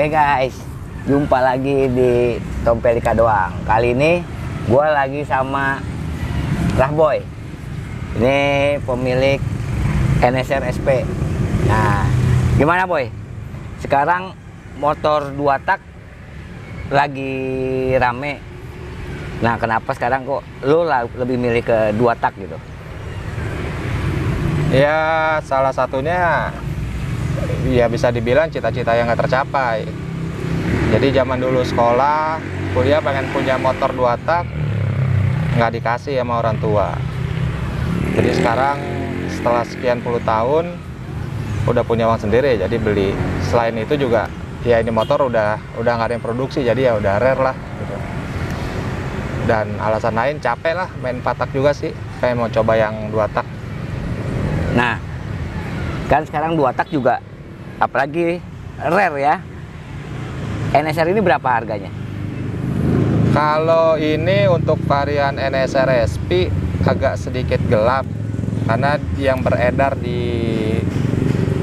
Oke guys, jumpa lagi di Tompelika Doang. Kali ini gue lagi sama Rahboy. Ini pemilik NSR SP. Nah, gimana Boy? Sekarang motor 2 tak lagi rame. Nah, kenapa sekarang kok lu lebih milih ke 2 tak gitu? Ya, salah satunya ya bisa dibilang cita-cita yang nggak tercapai. Jadi zaman dulu sekolah, kuliah pengen punya motor 2 tak, nggak dikasih sama orang tua. Jadi sekarang setelah sekian puluh tahun udah punya uang sendiri, jadi beli. Selain itu juga ya ini motor udah nggak ada yang produksi, jadi ya udah rare lah gitu. Dan alasan lain capek lah main 4 tak juga sih, kayak mau coba yang 2 tak. Nah, kan sekarang 2 tak juga apalagi rare ya. NSR ini berapa harganya? Kalau ini untuk varian NSR SP agak sedikit gelap, karena yang beredar di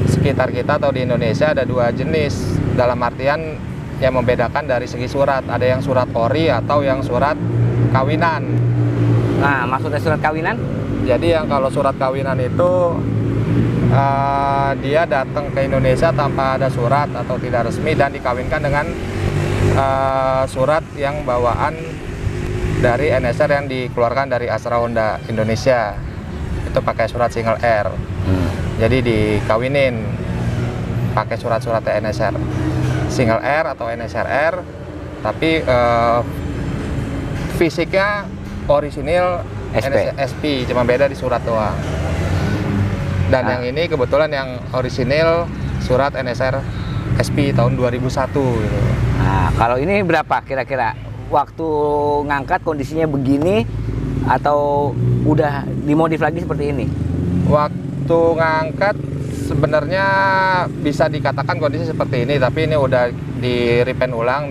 sekitar kita atau di Indonesia ada 2 jenis. Dalam artian yang membedakan dari segi surat, ada yang surat ori atau yang surat kawinan. Nah, maksudnya surat kawinan? Jadi yang kalau surat kawinan itu dia datang ke Indonesia tanpa ada surat atau tidak resmi dan dikawinkan dengan surat yang bawaan dari NSR yang dikeluarkan dari Astra Honda Indonesia. Itu pakai surat single R. Jadi dikawinin pakai surat-surat NSR single R atau NSR R, tapi fisiknya orisinil SP, cuma beda di surat doang. Dan yang ini kebetulan yang orisinil surat NSR SP tahun 2001 gitu. Nah, kalau ini berapa kira-kira? Waktu ngangkat kondisinya begini atau udah dimodif lagi seperti ini? Waktu ngangkat sebenarnya bisa dikatakan kondisi seperti ini, tapi ini udah di repaint ulang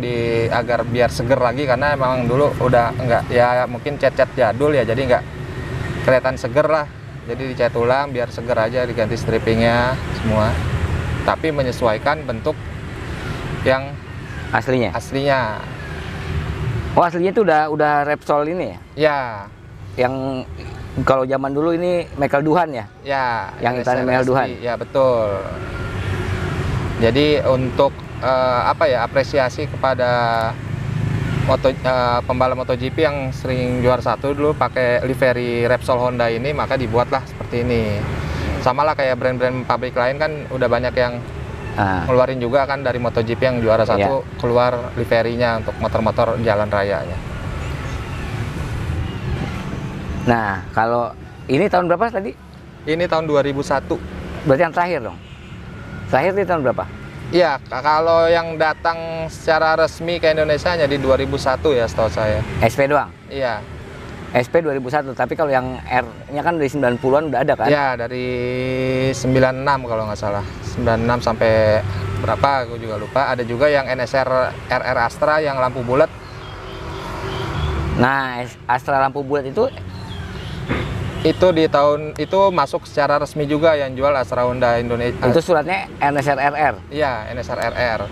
agar biar seger lagi, karena emang dulu udah enggak, ya mungkin cat-cat jadul ya, jadi enggak kelihatan seger lah. Jadi dicat ulang biar seger aja, diganti strippingnya semua, tapi menyesuaikan bentuk yang aslinya. Oh, aslinya itu udah Repsol ini ya? Ya. Yang kalau zaman dulu ini Michael Duhan ya? Ya. Yang hitamnya Michael Duhan. Ya betul. Jadi untuk apresiasi kepada pembalap MotoGP yang sering juara 1 dulu pakai livery Repsol Honda ini, maka dibuatlah seperti ini. Sama lah kayak brand-brand pabrik lain kan udah banyak yang ngeluarin juga kan dari MotoGP yang juara 1 keluar liverynya untuk motor-motor jalan raya ya. Nah, kalau ini tahun berapa tadi? Ini tahun 2001. Berarti yang terakhir dong? Terakhir di tahun berapa? Iya, kalau yang datang secara resmi ke Indonesia hanya di 2001 ya setahu saya. SP doang? Iya. SP 2001, tapi kalau yang R-nya kan dari 90-an udah ada kan? Iya, dari 96 kalau nggak salah. 96 sampai berapa, aku juga lupa. Ada juga yang NSR RR Astra yang lampu bulat. Nah, Astra lampu bulat itu di tahun itu masuk secara resmi juga yang jual Astra Honda Indonesia. Itu suratnya NSR RR? Iya, NSR RR.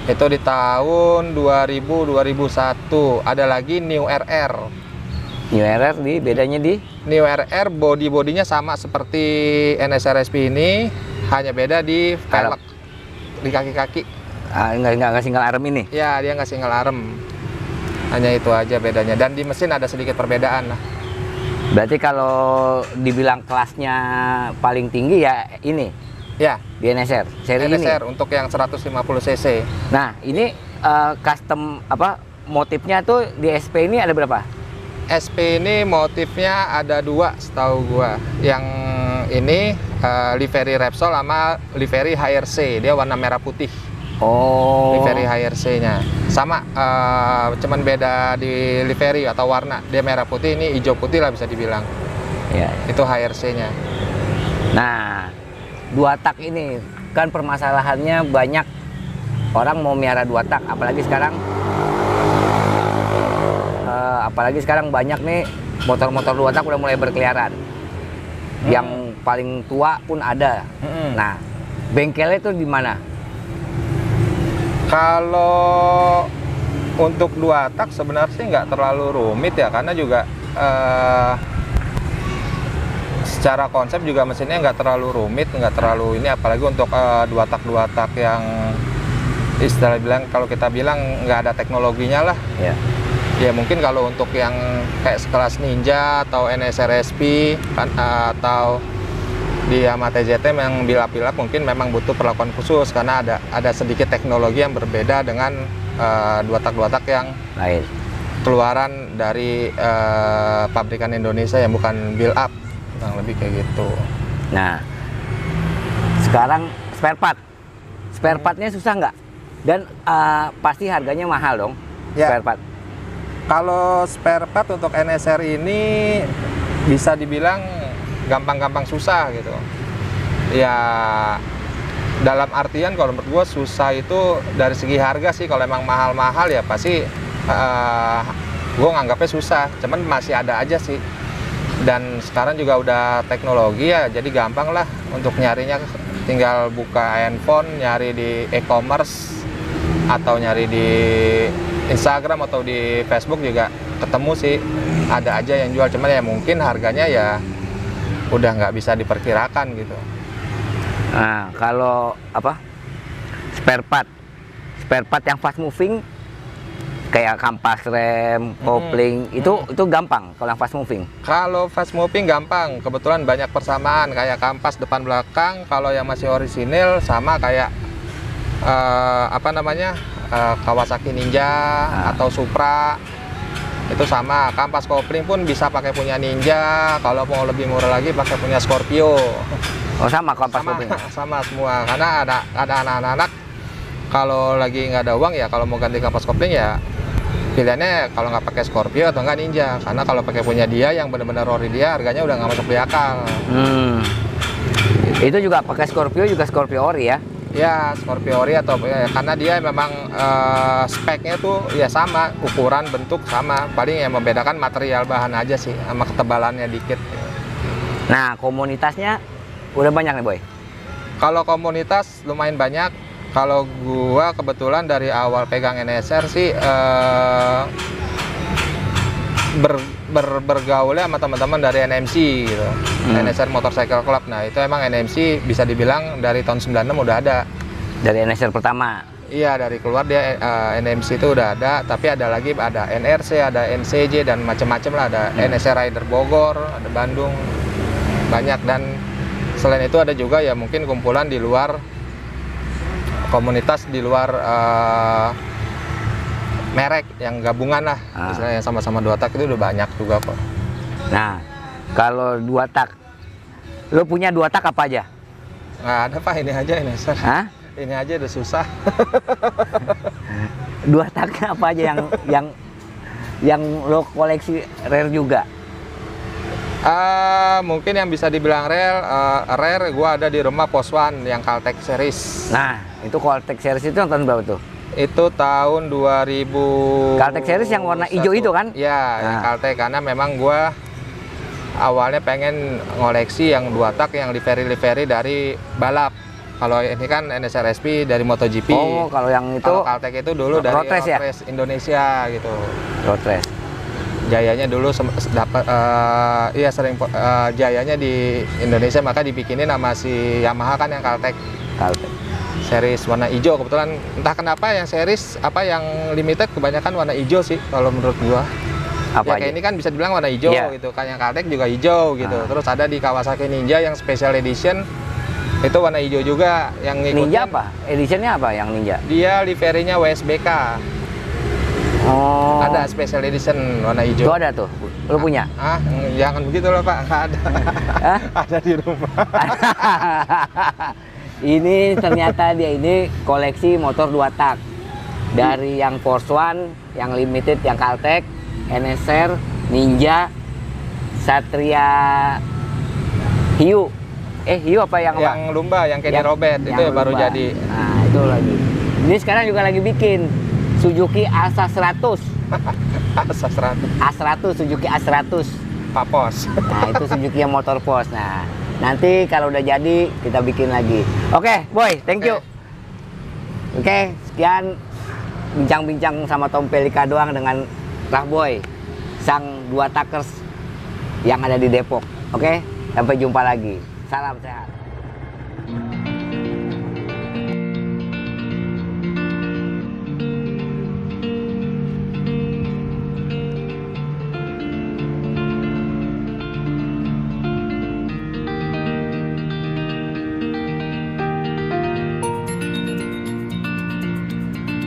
Itu di tahun 2000-2001. Ada lagi New RR. New RR bedanya di? New RR bodinya sama seperti NSR SP ini, hanya beda di velg, di kaki-kaki. Nggak single arm ini? Ya, dia nggak single arm. Hanya itu aja bedanya. Dan di mesin ada sedikit perbedaan lah. Berarti kalau dibilang kelasnya paling tinggi ya ini? Ya, di NSR seri NSR ini? untuk yang 150 cc. Nah, ini custom motifnya tuh di SP ini ada berapa? SP ini motifnya ada 2 setahu gua. Yang ini livery Repsol sama livery HRC, dia warna merah putih. Oh. Livery HRC-nya sama, cuman beda di livery atau warna. Dia merah putih, ini hijau putih lah bisa dibilang. Ya. Itu HRC-nya. Nah, 2 tak ini kan permasalahannya banyak orang mau miara 2 tak, apalagi sekarang banyak nih motor-motor 2 tak udah mulai berkeliaran. Yang paling tua pun ada. Nah, bengkelnya itu di mana? Kalau untuk 2 tak sebenarnya sih nggak terlalu rumit ya, karena juga secara konsep juga mesinnya nggak terlalu rumit, nggak terlalu ini, apalagi untuk 2 tak yang istilah bilang, kalau kita bilang nggak ada teknologinya lah. Ya mungkin kalau untuk yang kayak sekelas Ninja atau NSR SP kan, atau di Yamaha TZT yang bilap-bilap, mungkin memang butuh perlakuan khusus karena ada sedikit teknologi yang berbeda dengan 2 tak yang lain, keluaran dari pabrikan Indonesia yang bukan build up, yang lebih kayak gitu. Nah, sekarang spare partnya susah nggak? Dan pasti harganya mahal dong, Ya. spare part. Kalau spare part untuk NSR ini bisa dibilang gampang-gampang susah gitu. Ya dalam artian kalau menurut gue susah itu dari segi harga sih. Kalau emang mahal-mahal ya pasti gue nganggapnya susah. Cuman masih ada aja sih. Dan sekarang juga udah teknologi ya, jadi gampang lah untuk nyarinya. Tinggal buka handphone, nyari di e-commerce atau nyari di Instagram atau di Facebook juga ketemu sih, ada aja yang jual. Cuman ya mungkin harganya ya udah nggak bisa diperkirakan gitu. Nah, kalau apa spare part yang fast moving kayak kampas rem, kopling, itu gampang kalau yang fast moving. Kalau fast moving gampang, kebetulan banyak persamaan kayak kampas depan belakang. Kalau yang masih orisinil sama kayak apa namanya, Kawasaki Ninja atau Supra, itu sama. Kampas kopling pun bisa pakai punya Ninja, kalau mau lebih murah lagi pakai punya Scorpio. Oh, sama kampas kopling. Sama semua, karena ada anak-anak kalau lagi nggak ada uang ya, kalau mau ganti kampas kopling ya pilihannya kalau nggak pakai Scorpio atau nggak Ninja, karena kalau pakai punya dia yang benar-benar ori dia, harganya udah nggak masuk di akal. Itu juga pakai Scorpio, juga Scorpio ori ya? Ya, Scorpio ori atau ya, karena dia memang speknya tuh ya sama, ukuran, bentuk sama. Paling yang membedakan material bahan aja sih, sama ketebalannya dikit. Nah, komunitasnya udah banyak nih, Boy? Kalau komunitas lumayan banyak. Kalau gua kebetulan dari awal pegang NSR sih bergaulnya sama teman-teman dari NMC gitu. NSR Motorcycle Club. Nah, itu emang NMC bisa dibilang dari tahun 96 udah ada. Dari NSR pertama? Iya, dari keluar dia NMC itu udah ada, tapi ada lagi, ada NRC, ada NCJ, dan macam-macam lah. Ada NSR Rider Bogor, ada Bandung, banyak. Dan selain itu ada juga ya mungkin kumpulan di luar, komunitas di luar merek yang gabungan lah, misalnya yang sama-sama 2 tak itu udah banyak juga kok. Nah, kalau 2 tak, lo punya 2 tak apa aja? Nggak ada Pak, ini aja NSR. Hah? Ini aja udah susah. 2 taknya apa aja yang lo koleksi rare juga? Mungkin yang bisa dibilang rare, gua ada di rumah Poswan yang Caltech series. Nah, itu Caltech series itu tahun berapa tuh? Itu tahun 2000. Caltech series yang warna hijau itu kan? Ya, yang Caltech, karena memang gua awalnya pengen ngoleksi yang 2 tak yang livery dari balap. Kalau ini kan NSR SP dari MotoGP. Oh, kalau yang itu kalau Caltech itu dulu dari Road Race ya? Indonesia gitu. Road Race. Jayanya dulu dapat iya sering jayanya di Indonesia, maka dibikinin sama si Yamaha kan yang Caltech series warna hijau. Kebetulan entah kenapa yang series yang limited kebanyakan warna hijau sih kalau menurut gua. Apa ya, kayak ini kan bisa dibilang warna hijau gitu kan, yang Caltech juga hijau gitu. Terus ada di Kawasaki Ninja yang special edition itu warna hijau juga. Yang ngikutin, Ninja apa? Editionnya apa yang Ninja? dia liverynya WSBK. Oh. Ada special edition warna hijau. Itu ada tuh, lo punya? Jangan begitu loh Pak, nggak ada. Ada di rumah. Ini ternyata dia ini koleksi motor 2 tak. Dari yang Force One, yang limited, yang Caltech, NSR, Ninja, Satria, Hiu. Hiu apa yang apa? Yang Lumba, yang Kenny Robert, itu ya baru jadi. Nah, itu lagi. Ini sekarang juga lagi bikin Suzuki Asa 100. Asa 100. A100, Suzuki A100. Pak Pos. Nah, itu Suzuki yang motor pos. Nah, nanti kalau udah jadi kita bikin lagi. Oke, Boy, thank you. Oke, sekian bincang-bincang sama Tom Pelika doang dengan Rahboy, sang dua takers yang ada di Depok. Oke, sampai jumpa lagi. Salam sehat.